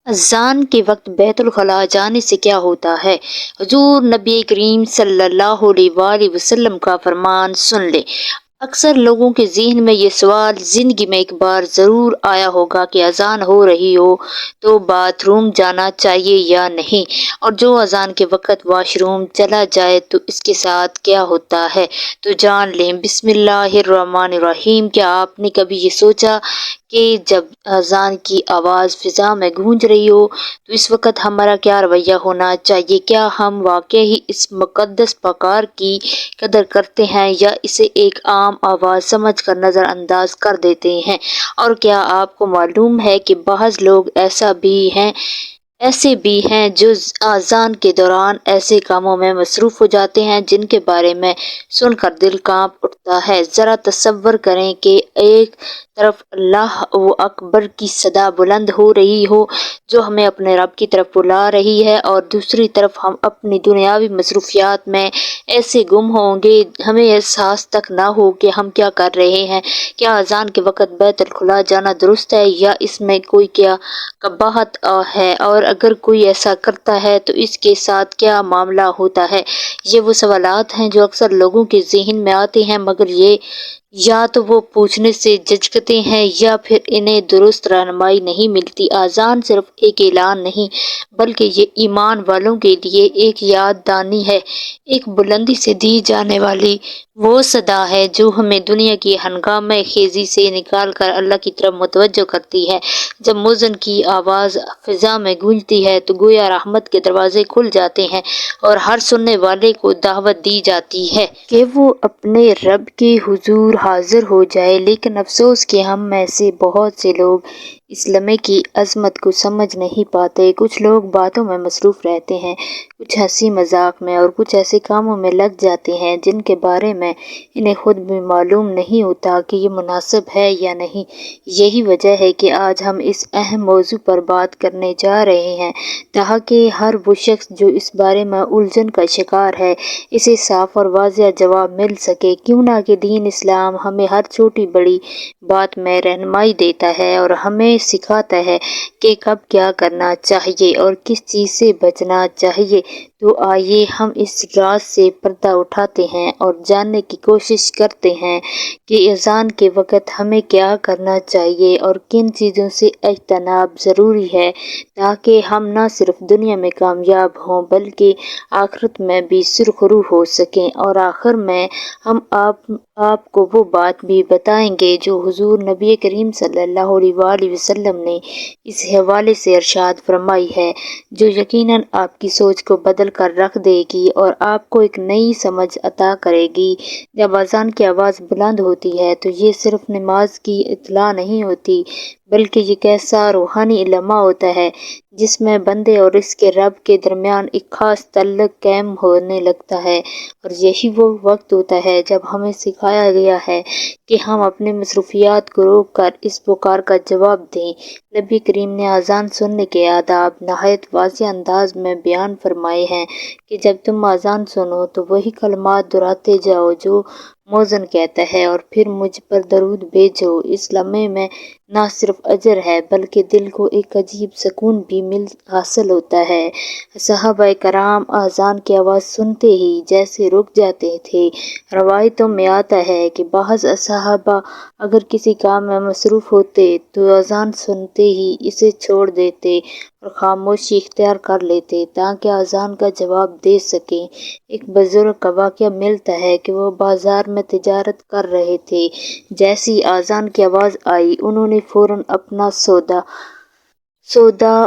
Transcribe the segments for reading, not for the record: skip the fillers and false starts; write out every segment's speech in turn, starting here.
اذان کے وقت بیت الخلاء جانے سے کیا ہوتا ہے؟ حضور نبی کریم صلی اللہ علیہ وآلہ وسلم کا فرمان سن لیں۔ اکثر لوگوں کے ذہن میں یہ سوال زندگی میں ایک بار ضرور آیا ہوگا کہ اذان ہو رہی ہو تو باتھ روم جانا چاہیے یا نہیں، اور جو اذان کے وقت واش روم چلا جائے تو اس کے ساتھ کیا ہوتا ہے؟ تو جان لیں۔ بسم اللہ الرحمن الرحیم۔ کیا آپ نے کبھی یہ سوچا کہ جب اذان کی آواز فضا میں گونج رہی ہو تو اس وقت ہمارا کیا رویہ ہونا چاہیے؟ کیا ہم واقعی اس مقدس پکار کی قدر کرتے ہیں یا اسے ایک عام آواز سمجھ کر نظر انداز کر دیتے ہیں؟ اور کیا آپ کو معلوم ہے کہ بعض لوگ ایسے بھی ہیں جو اذان کے دوران ایسے کاموں میں مصروف ہو جاتے ہیں جن کے بارے میں سن کر دل کانپ اٹھتا ہے۔ ذرا تصور کریں کہ ایک طرف اللہ اکبر کی صدا بلند ہو رہی ہو جو ہمیں اپنے رب کی طرف بلا رہی ہے، اور دوسری طرف ہم اپنی دنیاوی مصروفیات میں ایسے گم ہوں گے ہمیں احساس تک نہ ہو کہ ہم کیا کر رہے ہیں۔ کیا اذان کے وقت بیت الخلاء جانا درست ہے یا اس میں کوئی کیا قباحت ہے، اور اگر کوئی ایسا کرتا ہے تو اس کے ساتھ کیا معاملہ ہوتا ہے؟ یہ وہ سوالات ہیں جو اکثر لوگوں کے ذہن میں آتے ہیں، مگر یہ یا تو وہ پوچھنے سے جھجکتے ہیں یا پھر انہیں درست رہنمائی نہیں ملتی۔ اذان صرف ایک اعلان نہیں بلکہ یہ ایمان والوں کے لیے ایک یاد دہانی ہے، ایک بلندی سے دی جانے والی وہ صدا ہے جو ہمیں دنیا کی ہنگامہ خیزی سے نکال کر اللہ کی طرف متوجہ کرتی ہے۔ جب مؤذن کی آواز فضا میں گونجتی ہے تو گویا رحمت کے دروازے کھل جاتے ہیں اور ہر سننے والے کو دعوت دی جاتی ہے کہ وہ اپنے رب کے حضور حاضر ہو جائے۔ لیکن افسوس کہ ہم میں سے بہت سے لوگ اس لمحے کی عظمت کو سمجھ نہیں پاتے۔ کچھ لوگ باتوں میں مصروف رہتے ہیں، کچھ ہنسی مذاق میں، اور کچھ ایسے کاموں میں لگ جاتے ہیں جن کے بارے میں انہیں خود بھی معلوم نہیں ہوتا کہ یہ مناسب ہے یا نہیں۔ یہی وجہ ہے کہ آج ہم اس اہم موضوع پر بات کرنے جا رہے ہیں تاکہ ہر وہ شخص جو اس بارے میں الجھن کا شکار ہے اسے صاف اور واضح جواب مل سکے۔ کیوں نہ کہ دین اسلام ہمیں ہر چھوٹی بڑی بات میں رہنمائی دیتا ہے اور ہمیں سکھاتا ہے کہ کب کیا کرنا چاہیے اور کس چیز سے بچنا چاہیے۔ تو آئیے ہم اس راز سے پردہ اٹھاتے ہیں اور جاننے کی کوشش کرتے ہیں کہ اذان کے وقت ہمیں کیا کرنا چاہیے اور کن چیزوں سے اجتناب ضروری ہے تاکہ ہم نہ صرف دنیا میں کامیاب ہوں بلکہ آخرت میں بھی سرخرو ہو سکیں۔ اور آخر میں ہم آپ کو وہ بات بھی بتائیں گے جو حضور نبی کریم صلی اللہ علیہ وآلہ وسلم نے اس حوالے سے ارشاد فرمائی ہے، جو یقیناً آپ کی سوچ کو بدل کر رکھ دے گی اور آپ کو ایک نئی سمجھ عطا کرے گی۔ جب اذان کی آواز بلند ہوتی ہے تو یہ صرف نماز کی اطلاع نہیں ہوتی بلکہ یہ ایسا روحانی لمحہ ہوتا ہے جس میں بندے اور اس کے رب کے درمیان ایک خاص تعلق قائم ہونے لگتا ہے، اور یہی وہ وقت ہوتا ہے جب ہمیں سکھایا گیا ہے کہ ہم اپنی مصروفیات کو روک کر اس پکار کا جواب دیں۔ نبی کریم نے اذان سننے کے آداب نہایت واضح انداز میں بیان فرمائے ہیں کہ جب تم اذان سنو تو وہی کلمات دہراتے جاؤ جو مؤذن کہتا ہے اور پھر مجھ پر درود بھیجو۔ اس لمحے میں نہ صرف اجر ہے بلکہ دل کو ایک عجیب سکون بھی حاصل ہوتا ہے۔ صحابہ کرام اذان کی آواز سنتے ہی جیسے رک جاتے تھے۔ روایتوں میں آتا ہے کہ بعض صحابہ اگر کسی کام میں مصروف ہوتے تو اذان سنتے ہی اسے چھوڑ دیتے اور خاموشی اختیار کر لیتے تاکہ اذان کا جواب دے سکیں۔ ایک بزرگ کا واقعہ ملتا ہے کہ وہ بازار میں تجارت کر رہے تھے۔ جیسے ہی اذان کی آواز آئی انہوں نے فوراً اپنا سودا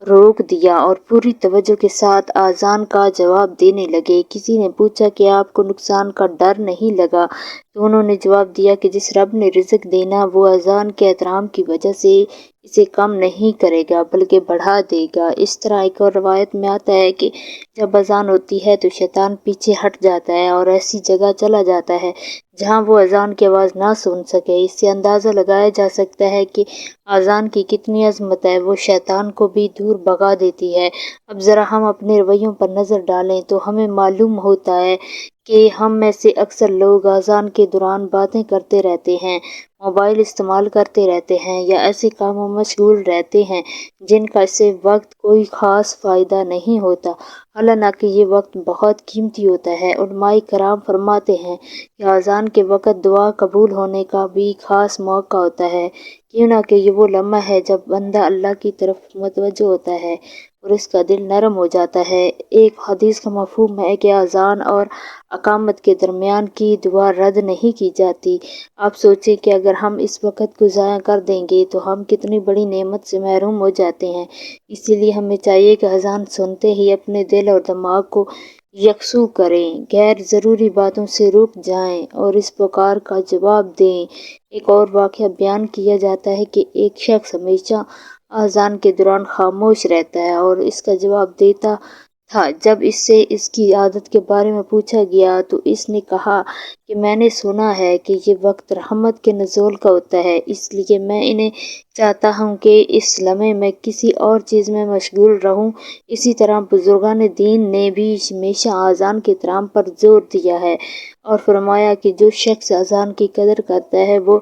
روک دیا اور پوری توجہ کے ساتھ اذان کا جواب دینے لگے۔ کسی نے پوچھا کہ آپ کو نقصان کا ڈر نہیں لگا؟ تو انہوں نے جواب دیا کہ جس رب نے رزق دینا وہ اذان کے احترام کی وجہ سے اسے کم نہیں کرے گا بلکہ بڑھا دے گا۔ اس طرح ایک اور روایت میں آتا ہے کہ جب اذان ہوتی ہے تو شیطان پیچھے ہٹ جاتا ہے اور ایسی جگہ چلا جاتا ہے جہاں وہ اذان کی آواز نہ سن سکے۔ اس سے اندازہ لگایا جا سکتا ہے کہ اذان کی کتنی عظمت ہے، وہ شیطان کو بھی دور بھگا دیتی ہے۔ اب ذرا ہم اپنے رویوں پر نظر ڈالیں تو ہمیں معلوم ہوتا ہے کہ ہم میں سے اکثر لوگ اذان کے دوران باتیں کرتے رہتے ہیں، موبائل استعمال کرتے رہتے ہیں یا ایسے کاموں میں مشغول رہتے ہیں جن کا اس سے وقت کوئی خاص فائدہ نہیں ہوتا، حالانکہ یہ وقت بہت قیمتی ہوتا ہے۔ علماء کرام فرماتے ہیں کہ اذان کے وقت دعا قبول ہونے کا بھی خاص موقع ہوتا ہے، کیوں نہ کہ یہ وہ لمحہ ہے جب بندہ اللہ کی طرف متوجہ ہوتا ہے اور اس کا دل نرم ہو جاتا ہے۔ ایک حدیث کا مفہوم ہے کہ اذان اور اقامت کے درمیان کی دعا رد نہیں کی جاتی۔ آپ سوچیں کہ اگر ہم اس وقت کو ضائع کر دیں گے تو ہم کتنی بڑی نعمت سے محروم ہو جاتے ہیں۔ اسی لیے ہمیں چاہیے کہ اذان سنتے ہی اپنے دل اور دماغ کو یکسو کریں، غیر ضروری باتوں سے رک جائیں اور اس پکار کا جواب دیں۔ ایک اور واقعہ بیان کیا جاتا ہے کہ ایک شخص ہمیشہ اذان کے دوران خاموش رہتا ہے اور اس کا جواب دیتا تھا۔ جب اس سے اس کی عادت کے بارے میں پوچھا گیا تو اس نے کہا کہ میں نے سنا ہے کہ یہ وقت رحمت کے نزول کا ہوتا ہے، اس لیے میں انہیں چاہتا ہوں کہ اس لمحے میں کسی اور چیز میں مشغول رہوں۔ اسی طرح بزرگان دین نے بھی ہمیشہ اذان کے احترام پر زور دیا ہے اور فرمایا کہ جو شخص اذان کی قدر کرتا ہے وہ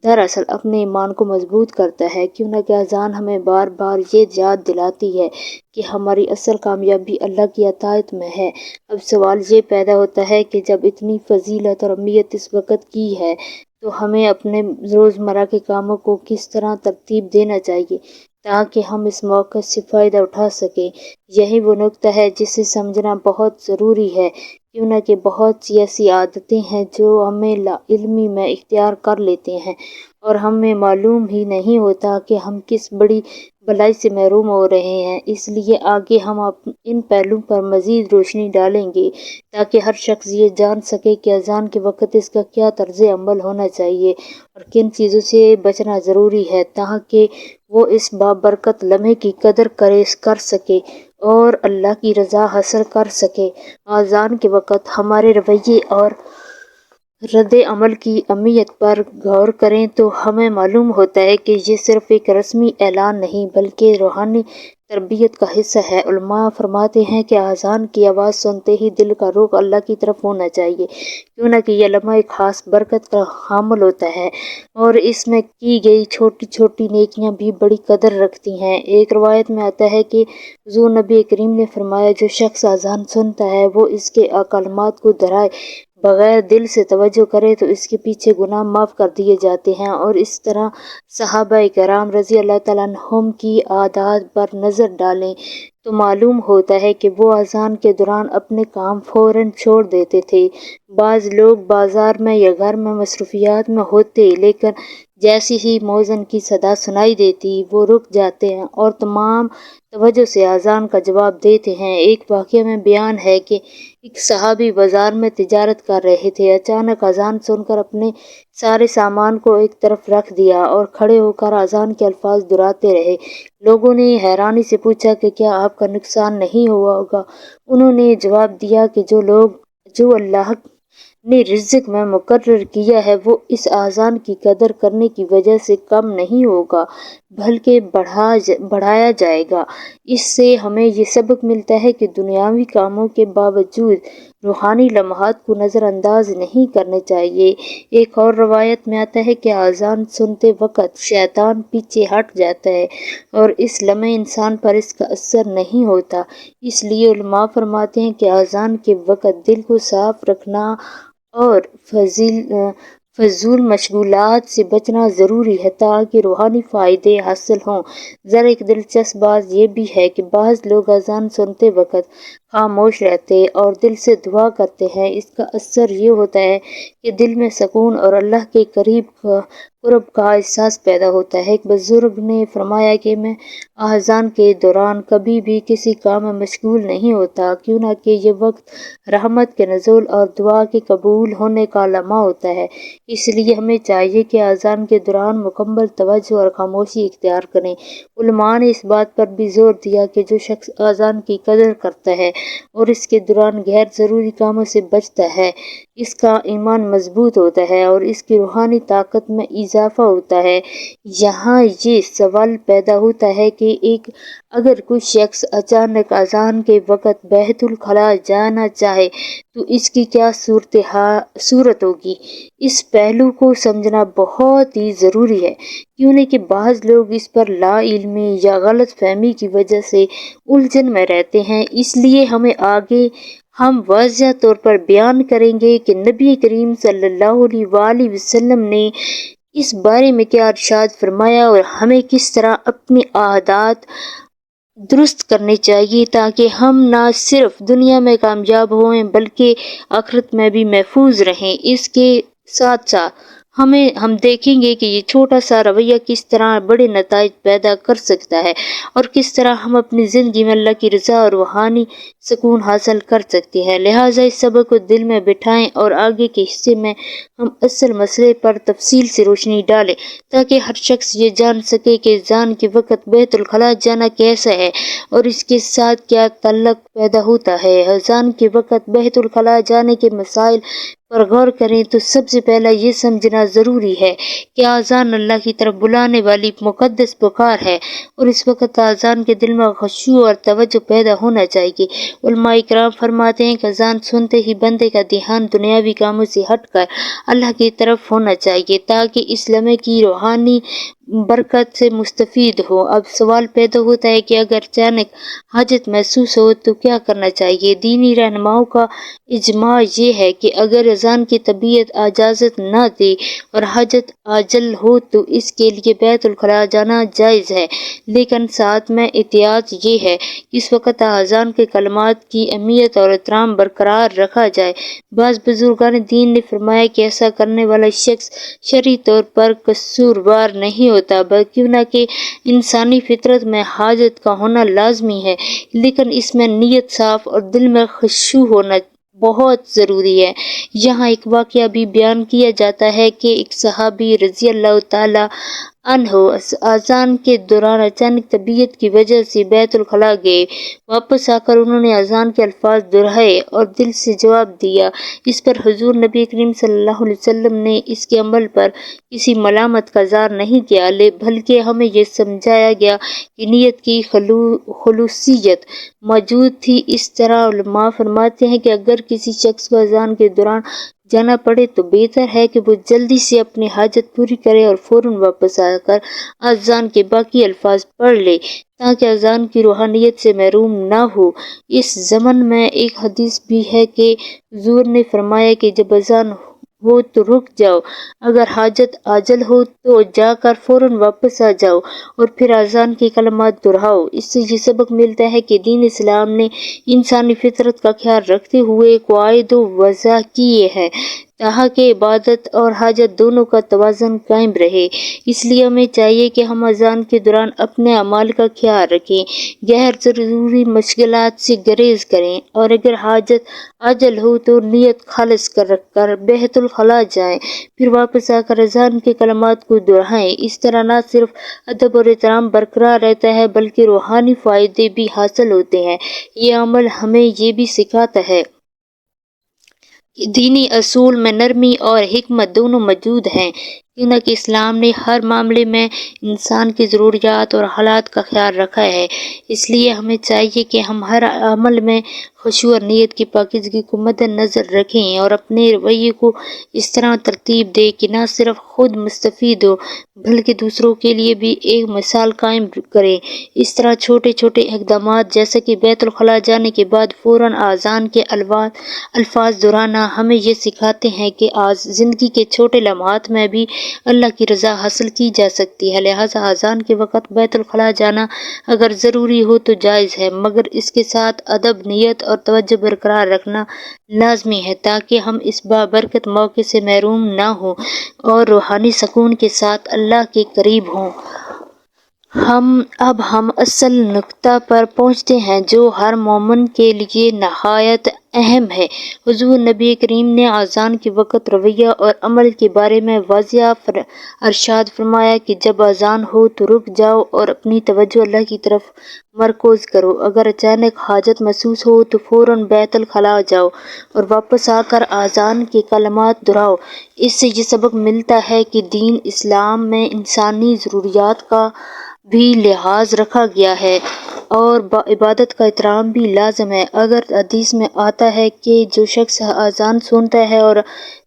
دراصل اپنے ایمان کو مضبوط کرتا ہے، کیوں نہ کہ اذان ہمیں بار بار یہ یاد دلاتی ہے کہ ہماری اصل کامیابی اللہ کی اطاعت میں ہے۔ اب سوال یہ پیدا ہوتا ہے کہ جب اتنی فضیلت اور اہمیت اس وقت کی ہے تو ہمیں اپنے روزمرہ کے کاموں کو کس طرح ترتیب دینا چاہیے تاکہ ہم اس موقع سے فائدہ اٹھا سکیں۔ یہی وہ نقطہ ہے جسے سمجھنا بہت ضروری ہے، کیوں نہ کہ بہت سی ایسی عادتیں ہیں جو ہمیں لا علمی میں اختیار کر لیتے ہیں اور ہمیں معلوم ہی نہیں ہوتا کہ ہم کس بڑی بھلائی سے محروم ہو رہے ہیں۔ اس لیے آگے ہم ان پہلوؤں پر مزید روشنی ڈالیں گے تاکہ ہر شخص یہ جان سکے کہ اذان کے وقت اس کا کیا طرز عمل ہونا چاہیے اور کن چیزوں سے بچنا ضروری ہے تاکہ وہ اس بابرکت لمحے کی قدر کر سکے اور اللہ کی رضا حاصل کر سکے۔ اذان کے وقت ہمارے رویے اور رد عمل کی اہمیت پر غور کریں تو ہمیں معلوم ہوتا ہے کہ یہ صرف ایک رسمی اعلان نہیں بلکہ روحانی تربیت کا حصہ ہے۔ علماء فرماتے ہیں کہ اذان کی آواز سنتے ہی دل کا رخ اللہ کی طرف ہونا چاہیے، کیوں نہ کہ یہ لمحہ ایک خاص برکت کا حامل ہوتا ہے اور اس میں کی گئی چھوٹی چھوٹی نیکیاں بھی بڑی قدر رکھتی ہیں۔ ایک روایت میں آتا ہے کہ حضور نبی کریم نے فرمایا جو شخص اذان سنتا ہے وہ اس کے کلمات کو دہرائے بغیر دل سے توجہ کرے تو اس کے پیچھے گناہ معاف کر دیے جاتے ہیں۔ اور اس طرح صحابہ کرام رضی اللہ تعالیٰ عنہم کی عادات پر نظر ڈالیں تو معلوم ہوتا ہے کہ وہ اذان کے دوران اپنے کام فوراً چھوڑ دیتے تھے۔ بعض لوگ بازار میں یا گھر میں مصروفیات میں ہوتے لیکن جیسے ہی مؤذن کی صدا سنائی دیتی وہ رک جاتے ہیں اور تمام توجہ سے اذان کا جواب دیتے ہیں۔ ایک واقعہ میں بیان ہے کہ ایک صحابی بازار میں تجارت کر رہے تھے، اچانک اذان سن کر اپنے سارے سامان کو ایک طرف رکھ دیا اور کھڑے ہو کر اذان کے الفاظ دہراتے رہے۔ لوگوں نے حیرانی سے پوچھا کہ کیا آپ کا نقصان نہیں ہوا ہوگا؟ انہوں نے جواب دیا کہ جو اللہ نے رزق میں مقرر کیا ہے وہ اس اذان کی قدر کرنے کی وجہ سے کم نہیں ہوگا بلکہ بڑھایا جائے گا۔ اس سے ہمیں یہ سبق ملتا ہے کہ دنیاوی کاموں کے باوجود روحانی لمحات کو نظر انداز نہیں کرنا چاہیے۔ ایک اور روایت میں آتا ہے کہ اذان سنتے وقت شیطان پیچھے ہٹ جاتا ہے اور اس لمحے انسان پر اس کا اثر نہیں ہوتا۔ اس لیے علماء فرماتے ہیں کہ اذان کے وقت دل کو صاف رکھنا اور فضول مشغولات سے بچنا ضروری ہے تاکہ روحانی فائدے حاصل ہوں۔ ذرا ایک دلچسپ بات یہ بھی ہے کہ بعض لوگ اذان سنتے وقت خاموش رہتے اور دل سے دعا کرتے ہیں۔ اس کا اثر یہ ہوتا ہے کہ دل میں سکون اور اللہ کے قرب کا احساس پیدا ہوتا ہے۔ ایک بزرگ نے فرمایا کہ میں اذان کے دوران کبھی بھی کسی کام میں مشغول نہیں ہوتا، کیوں نہ کہ یہ وقت رحمت کے نزول اور دعا کے قبول ہونے کا لمحہ ہوتا ہے۔ اس لیے ہمیں چاہیے کہ اذان کے دوران مکمل توجہ اور خاموشی اختیار کریں۔ علماء نے اس بات پر بھی زور دیا کہ جو شخص اذان کی قدر کرتا ہے اور اس کے دوران غیر ضروری کاموں سے بچتا ہے، اس کا ایمان مضبوط ہوتا ہے اور اس کی روحانی طاقت میں اضافہ ہوتا ہے۔ یہاں یہ سوال پیدا ہوتا ہے کہ اگر کوئی شخص اچانک اذان کے وقت بیت الخلاء جانا چاہے تو اس کی کیا صورت ہوگی؟ اس پہلو کو سمجھنا بہت ہی ضروری ہے، کیونکہ بعض لوگ اس پر لا علمی یا غلط فہمی کی وجہ سے الجھن میں رہتے ہیں۔ اس لیے ہم واضح طور پر بیان کریں گے کہ نبی کریم صلی اللہ علیہ وآلہ وسلم نے اس بارے میں کیا ارشاد فرمایا اور ہمیں کس طرح اپنی عادات درست کرنی چاہیے تاکہ ہم نہ صرف دنیا میں کامیاب ہوئیں بلکہ آخرت میں بھی محفوظ رہیں۔ اس کے ساتھ ساتھ ہم دیکھیں گے کہ یہ چھوٹا سا رویہ کس طرح بڑے نتائج پیدا کر سکتا ہے اور کس طرح ہم اپنی زندگی میں اللہ کی رضا اور روحانی سکون حاصل کر سکتے ہیں۔ لہٰذا اس سبق کو دل میں بٹھائیں اور آگے کے حصے میں ہم اصل مسئلے پر تفصیل سے روشنی ڈالیں تاکہ ہر شخص یہ جان سکے کہ اذان کے وقت بیت الخلاء جانا کیسا ہے اور اس کے ساتھ کیا تعلق پیدا ہوتا ہے۔ اذان کے وقت بیت الخلاء جانے کے مسائل پر غور کریں تو سب سے پہلا یہ سمجھنا ضروری ہے کہ اذان اللہ کی طرف بلانے والی مقدس پکار ہے اور اس وقت اذان کے دل میں خشوع اور توجہ پیدا ہونا چاہیے۔ علماء کرام فرماتے ہیں کہ اذان سنتے ہی بندے کا دھیان دنیاوی کاموں سے ہٹ کر اللہ کی طرف ہونا چاہیے تاکہ اس لمحے کی روحانی برکت سے مستفید ہو۔ اب سوال پیدا ہوتا ہے کہ اگر اچانک حاجت محسوس ہو تو کیا کرنا چاہیے؟ دینی رہنماؤں کا اجماع یہ ہے کہ اگر اذان کی طبیعت اجازت نہ دے اور حاجت عاجل ہو تو اس کے لیے بیت الخلاء جانا جائز ہے، لیکن ساتھ میں احتیاط یہ ہے کہ اس وقت اذان کے کلمات کی اہمیت اور احترام برقرار رکھا جائے۔ بعض بزرگان دین نے فرمایا کہ ایسا کرنے والا شخص شرعی طور پر قصوروار نہیں ہوتا، کیونکہ انسانی فطرت میں حاجت کا ہونا لازمی ہے، لیکن اس میں نیت صاف اور دل میں خشوع ہونا بہت ضروری ہے۔ یہاں ایک واقعہ بھی بیان کیا جاتا ہے کہ ایک صحابی رضی اللہ تعالیٰ عنہ اذان کے دوران اچانک طبیعت کی وجہ سے بیت الخلاء گئے۔ واپس آ کر انہوں نے اذان کے الفاظ دہرائے اور دل سے جواب دیا۔ اس پر حضور نبی کریم صلی اللہ علیہ وسلم نے اس کے عمل پر کسی ملامت کا اظہار نہیں کیا، بلکہ ہمیں یہ سمجھایا گیا کہ نیت کی خلوصیت موجود تھی۔ اس طرح علماء فرماتے ہیں کہ اگر کسی شخص کو اذان کے دوران جانا پڑے تو بہتر ہے کہ وہ جلدی سے اپنی حاجت پوری کرے اور فوراً واپس آ کر اذان کے باقی الفاظ پڑھ لے تاکہ اذان کی روحانیت سے محروم نہ ہو۔ اس ضمن میں ایک حدیث بھی ہے کہ حضور نے فرمایا کہ جب اذان ہو تو رک جاؤ، اگر حاجت عاجل ہو تو جا کر فوراً واپس آ جاؤ اور پھر اذان کے کلمات دہراؤ۔ اس سے یہ سبق ملتا ہے کہ دین اسلام نے انسانی فطرت کا خیال رکھتے ہوئے قواعد وضع کیے ہیں تاکہ عبادت اور حاجت دونوں کا توازن قائم رہے۔ اس لیے ہمیں چاہیے کہ ہم اذان کے دوران اپنے اعمال کا خیال رکھیں، غیر ضروری مشغلات سے گریز کریں اور اگر حاجت عاجل ہو تو نیت خالص رکھ کر بیت الخلاء جائیں، پھر واپس آ کر اذان کے کلمات کو دہرائیں۔ اس طرح نہ صرف ادب اور احترام برقرار رہتا ہے بلکہ روحانی فائدے بھی حاصل ہوتے ہیں۔ یہ عمل ہمیں یہ بھی سکھاتا ہے کہ دینی اصول میں نرمی اور حکمت دونوں موجود ہیں، کیونکہ اسلام نے ہر معاملے میں انسان کی ضروریات اور حالات کا خیال رکھا ہے۔ اس لیے ہمیں چاہیے کہ ہم ہر عمل میں خشوع اور نیت کی پاکیزگی کو مد نظر رکھیں اور اپنے رویے کو اس طرح ترتیب دیں کہ نہ صرف خود مستفید ہو بلکہ دوسروں کے لیے بھی ایک مثال قائم کریں۔ اس طرح چھوٹے چھوٹے اقدامات جیسے کہ بیت الخلاء جانے کے بعد فوراً اذان کے الفاظ دہرانا ہمیں یہ سکھاتے ہیں کہ زندگی کے چھوٹے لمحات میں بھی اللہ کی رضا حاصل کی جا سکتی ہے۔ لہٰذا اذان کے وقت بیت الخلاء جانا اگر ضروری ہو تو جائز ہے، مگر اس کے ساتھ ادب، نیت اور توجہ برقرار رکھنا لازمی ہے تاکہ ہم اس بابرکت موقع سے محروم نہ ہوں اور روحانی سکون کے ساتھ اللہ کے قریب ہوں۔ اب ہم اصل نقطہ پر پہنچتے ہیں جو ہر مومن کے لیے نہایت اہم ہے۔ حضور نبی کریم نے اذان کے وقت، رویہ اور عمل کے بارے میں واضح ارشاد فرمایا کہ جب اذان ہو تو رک جاؤ اور اپنی توجہ اللہ کی طرف مرکوز کرو۔ اگر اچانک حاجت محسوس ہو تو فوراً بیت الخلاء جاؤ اور واپس آ کر اذان کے کلمات دہراؤ۔ اس سے یہ سبق ملتا ہے کہ دین اسلام میں انسانی ضروریات کا بھی لحاظ رکھا گیا ہے اور عبادت کا احترام بھی لازم ہے۔ اگر حدیث میں آتا ہے کہ جو شخص اذان سنتا ہے اور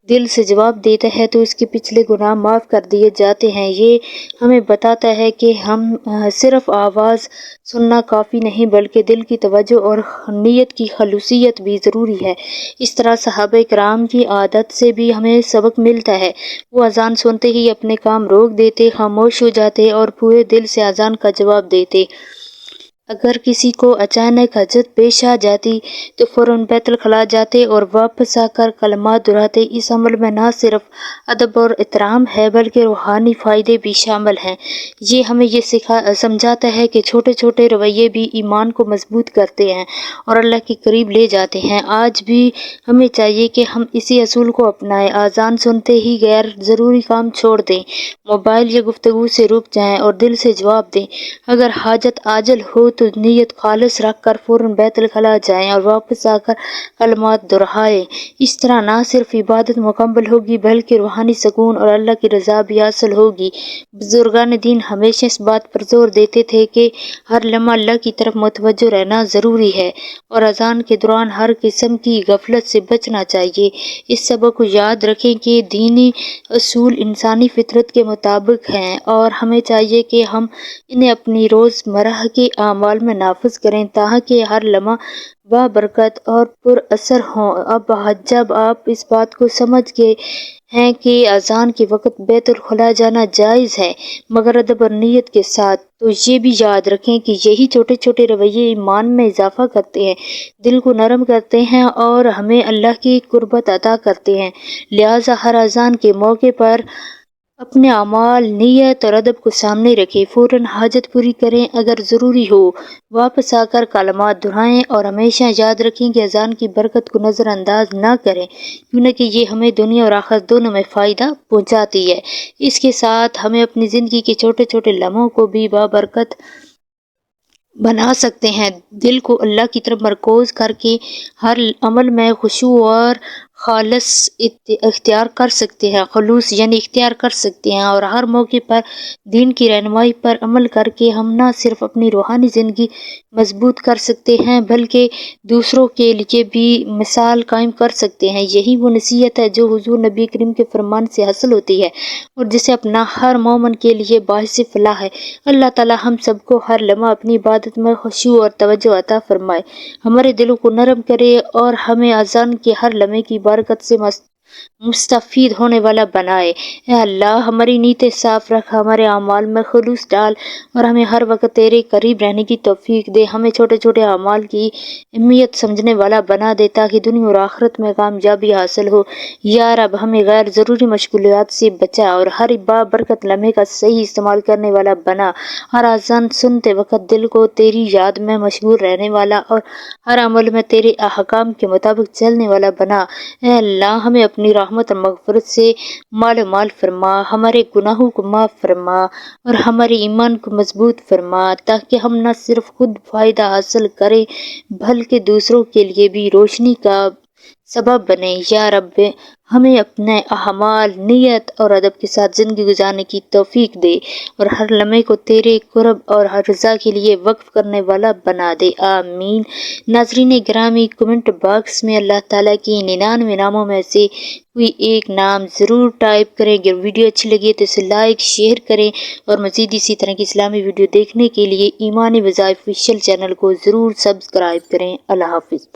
دل سے جواب دیتا ہے تو اس کے پچھلے گناہ معاف کر دیے جاتے ہیں، یہ ہمیں بتاتا ہے کہ ہم صرف آواز سننا کافی نہیں بلکہ دل کی توجہ اور نیت کی خلوصیت بھی ضروری ہے۔ اس طرح صحابہ کرام کی عادت سے بھی ہمیں سبق ملتا ہے۔ وہ اذان سنتے ہی اپنے کام روک دیتے، خاموش ہو جاتے اور پورے دل سے اذان کا جواب دیتے۔ اگر کسی کو اچانک حاجت پیش آ جاتی تو فوراً بیت الخلاء جاتے اور واپس آ کر کلمات دہراتے۔ اس عمل میں نہ صرف ادب اور احترام ہے بلکہ روحانی فائدے بھی شامل ہیں۔ یہ ہمیں یہ سمجھاتا ہے کہ چھوٹے چھوٹے رویے بھی ایمان کو مضبوط کرتے ہیں اور اللہ کے قریب لے جاتے ہیں۔ آج بھی ہمیں چاہیے کہ ہم اسی اصول کو اپنائیں، اذان سنتے ہی غیر ضروری کام چھوڑ دیں، موبائل یا گفتگو سے رک جائیں اور دل سے جواب دیں۔ اگر حاجت عاجل ہو تو نیت خالص رکھ کر فوراً بیت الخلاء جائیں اور واپس آ کر کلمات دہرائیں۔ اس طرح نہ صرف عبادت مکمل ہوگی بلکہ روحانی سکون اور اللہ کی رضا بھی حاصل ہوگی۔ بزرگان دین ہمیشہ اس بات پر زور دیتے تھے کہ ہر لمحہ اللہ کی طرف متوجہ رہنا ضروری ہے اور اذان کے دوران ہر قسم کی غفلت سے بچنا چاہیے۔ اس سبق کو یاد رکھیں کہ دینی اصول انسانی فطرت کے مطابق ہیں اور ہمیں چاہیے کہ ہم انہیں اپنی روزمرہ کے اعمال میں نافذ کریں تاکہ ہر لمحہ بابرکت اور پر اثر ہو۔ اب جب آپ اس بات کو سمجھ گئے ہیں کہ اذان کے وقت بیت الخلاء جانا جائز ہے مگر ادب اور نیت کے ساتھ، تو یہ بھی یاد رکھیں کہ یہی چھوٹے چھوٹے رویے ایمان میں اضافہ کرتے ہیں، دل کو نرم کرتے ہیں اور ہمیں اللہ کی قربت عطا کرتے ہیں۔ لہٰذا ہر اذان کے موقع پر اپنے اعمال، نیت اور ادب کو سامنے رکھیں، فوراً حاجت پوری کریں، اگر ضروری ہو واپس آ کر کلمات دہرائیں اور ہمیشہ یاد رکھیں کہ اذان کی برکت کو نظر انداز نہ کریں کیونکہ یہ ہمیں دنیا اور آخرت دونوں میں فائدہ پہنچاتی ہے۔ اس کے ساتھ ہمیں اپنی زندگی کے چھوٹے چھوٹے لمحوں کو بھی بابرکت بنا سکتے ہیں، دل کو اللہ کی طرف مرکوز کر کے ہر عمل میں خشوع اور خلوص اختیار کر سکتے ہیں اور ہر موقع پر دین کی رہنمائی پر عمل کر کے ہم نہ صرف اپنی روحانی زندگی مضبوط کر سکتے ہیں بلکہ دوسروں کے لیے بھی مثال قائم کر سکتے ہیں۔ یہی وہ نصیحت ہے جو حضور نبی کریم کے فرمان سے حاصل ہوتی ہے اور جسے اپنا ہر مومن کے لیے باعث فلاح ہے۔ اللہ تعالی ہم سب کو ہر لمحہ اپنی عبادت میں خشوع اور توجہ عطا فرمائے، ہمارے دلوں کو نرم کرے اور ہمیں اذان کے ہر لمحے کی برکت سے مستفید ہونے والا بنائے۔ اے اللہ، ہماری نیتیں صاف رکھ، ہمارے اعمال میں خلوص ڈال اور ہمیں ہر وقت تیرے قریب رہنے کی توفیق دے۔ ہمیں چھوٹے چھوٹے اعمال کی اہمیت سمجھنے والا بنا دے تاکہ دنیا اور آخرت میں کامیابی حاصل ہو۔ یا رب، ہمیں غیر ضروری مشغولیات سے بچا اور ہر بابرکت لمحے کا صحیح استعمال کرنے والا بنا۔ ہر اذان سنتے وقت دل کو تیری یاد میں مشغول رہنے والا اور ہر عمل میں تیرے احکام کے مطابق چلنے والا بنا۔ اے اللہ، ہمیں اپنی رحمت اور مغفرت سے مال فرما، ہمارے گناہوں کو معاف فرما اور ہمارے ایمان کو مضبوط فرما تاکہ ہم نہ صرف خود فائدہ حاصل کریں بلکہ دوسروں کے لیے بھی روشنی کا سبب بنے۔ یا رب، ہمیں اپنے اعمال، نیت اور ادب کے ساتھ زندگی گزارنے کی توفیق دے اور ہر لمحے کو تیرے قرب اور رضا کے لیے وقف کرنے والا بنا دے، آمین۔ ناظرین گرامی، کمنٹ باکس میں اللہ تعالیٰ کی 99 ناموں میں سے کوئی ایک نام ضرور ٹائپ کریں۔ اگر ویڈیو اچھی لگے تو اسے لائک، شیئر کریں اور مزید اسی طرح کی اسلامی ویڈیو دیکھنے کے لیے ایمانی وظائف آفیشیل چینل کو ضرور سبسکرائب کریں۔ اللہ حافظ۔